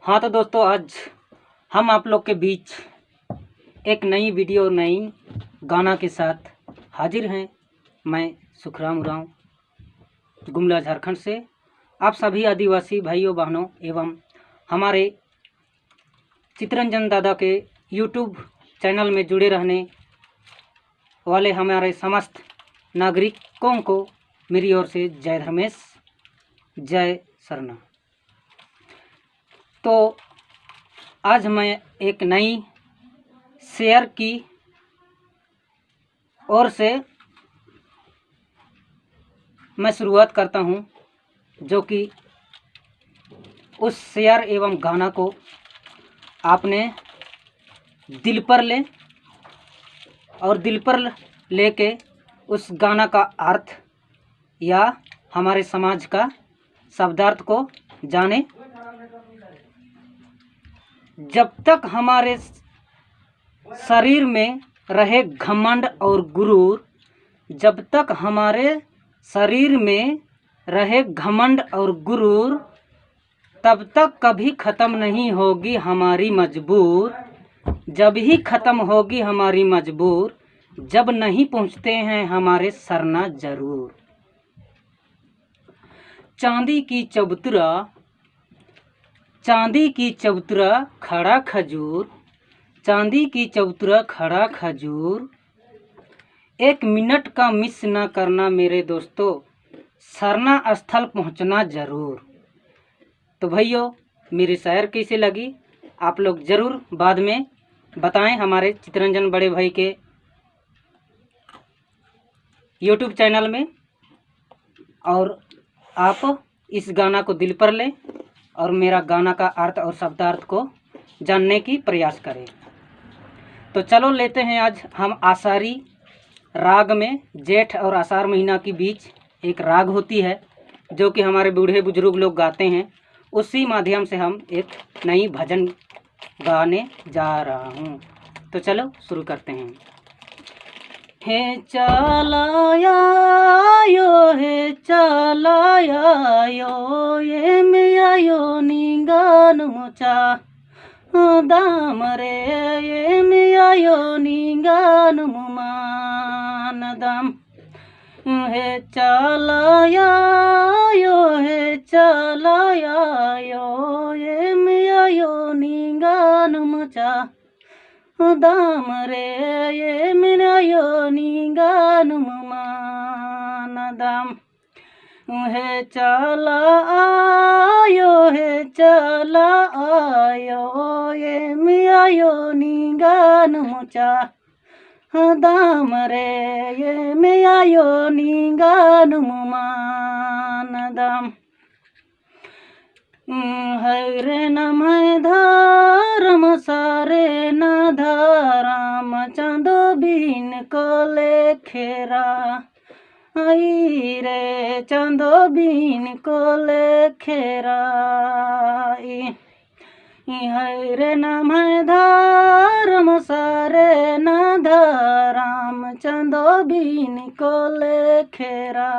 हाँ तो दोस्तों, आज हम आप लोग के बीच एक नई वीडियो नई गाना के साथ हाजिर हैं। मैं सुखराम उरांव गुमला झारखंड से आप सभी आदिवासी भाइयों बहनों एवं हमारे चितरंजन दादा के यूट्यूब चैनल में जुड़े रहने वाले हमारे समस्त नागरिकों को मेरी ओर से जय धर्मेश, जय सरना। तो आज मैं एक नई शेयर की ओर से मैं शुरुआत करता हूं, जो कि उस शेयर एवं गाना को आपने दिल पर ले और दिल पर लेके उस गाना का अर्थ या हमारे समाज का शब्दार्थ को जाने। जब तक हमारे शरीर में रहे घमंड और गुरूर, जब तक हमारे शरीर में रहे घमंड और गुरूर, तब तक कभी ख़त्म नहीं होगी हमारी मजबूर। जब ही ख़त्म होगी हमारी मजबूर, जब नहीं पहुँचते हैं हमारे सरना ज़रूर। चांदी की चबूतरा, चांदी की चबूतरा खड़ा खजूर, चांदी की चबूतरा खड़ा खजूर। एक मिनट का मिस ना करना मेरे दोस्तों, सरना स्थल पहुंचना ज़रूर। तो भाइयों, मेरी शायर कैसे लगी आप लोग ज़रूर बाद में बताएं हमारे चितरंजन बड़े भाई के यूट्यूब चैनल में। और आप इस गाना को दिल पर लें और मेरा गाना का अर्थ और शब्दार्थ को जानने की प्रयास करें। तो चलो लेते हैं आज हम आषाढ़ी राग में। जेठ और आषाढ़ महीना के बीच एक राग होती है जो कि हमारे बूढ़े बुजुर्ग लोग गाते हैं। उसी माध्यम से हम एक नई भजन गाने जा रहा हूँ। तो चलो शुरू करते हैं। हे चलाया यो, हे चलाया यो, ये में आयो निगान मुचा दाम रे, ये में आयो निगान मुमान दाम। हे चलाया यो, हे चलाया यो, ये में आयो निगान मुचा दाम रे, ये मेरा यो निगान मान दाम। हे चला आयो, हे चला आयो, ये मेरा यो निगान मुचा दाम रे, ये मेरा यो निगान मान दाम। हरे नम धर्म सारे न धराम चांदो बीन को लेखेरा, आई रे चांदो बीन को लेखेरा। हरे नम धर्म सारे न धराम चांदो बीन को लेखेरा,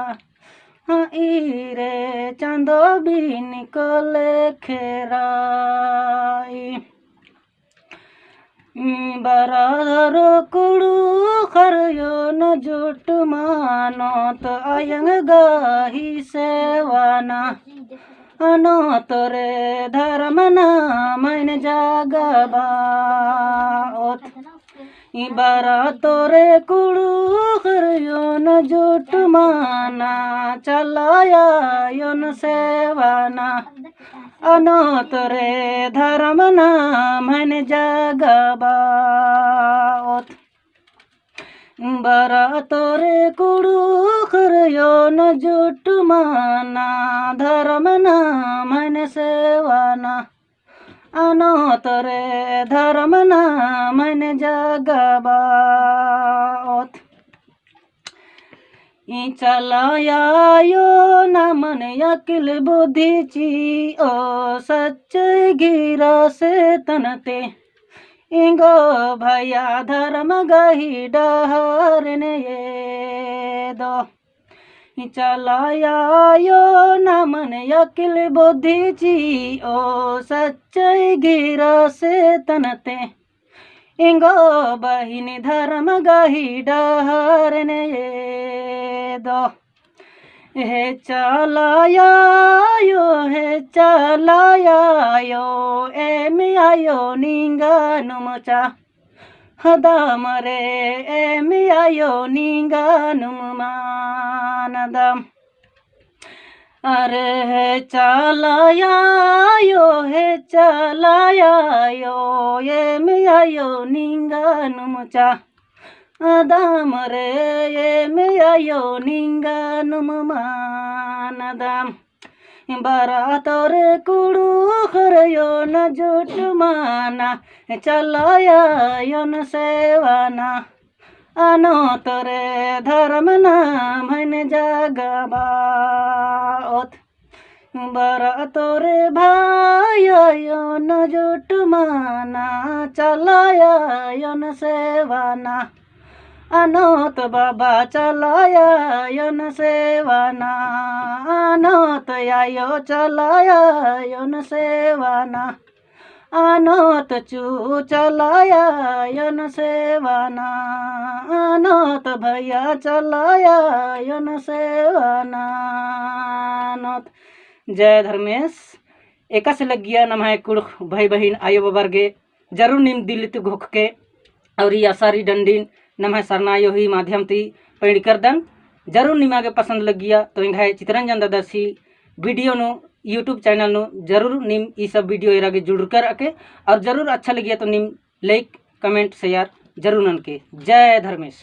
रे चांदो बीन को लेखेरा। बरादरो कुड़ू खरयो न जुट मानो तो आयंग गाही सेवाना, अनो तोरे धर्म ना मन जागबा ओत। बारा तोरे कुड़ू खरयो न जुट माना, चलाया योन सेवाना, अनो तोरे धर्म ना मन जगबा ओत। बारा तोरे कुड़ू खरयो न जुट माना, धर्म ना मन सेवाना, अनो तोरे धर्म ना मन जगबा ओत। चलाया यो न मन अकिल बुद्धि ची ओ, सच गिरा से तनते इंगो भैया धर्म गही डहर ने ये दो। चलाया यो ना मन अकिल बुद्धि ची ओ सच्चाई गिरा से तनते इंगो बहिनी धर्म गही डहरने दो हे चलाया यो एम आयो निंगा नुमचा हदाम रे एम आयो निंगा नुमानदम अरे हे चलाया यो एम आयो निंगा नुमचा अदाम रे एम आयो निंगा नुमानदम बारा तोरे कुड़ू खरयो न जुट माना चलाया यो न सेवाना अनो तोरे धर्म नाम है जगबाओत बारा तोरे भाई यो न जुट माना चलाया यो न सेवाना अनोत बाबा चलाया यो न सेवाना अनोत आयो चलाया यो न सेवाना अनोत चू चलाया यो न सेवाना अनोत भैया चलाया यो न सेवाना अनोत। जय धर्मेश एका से लग गया नम है कुड़ भाई बहन आयो बबरगे जरूर निम दिलित घोख के और या सारी डंडीन नम है सरनायो ही माध्यम ती पेड़ कर दन जरूर निमागे पसंद लग गया तो इंघाय चितरंजन दादासी वीडियो नु यूट्यूब चैनल नु जरूर निम ये सब वीडियो एरागे जुड़ कर रखे और जरूर अच्छा लग गया तो निम लाइक कमेंट शेयर जरूर नन के। जय धर्मेश।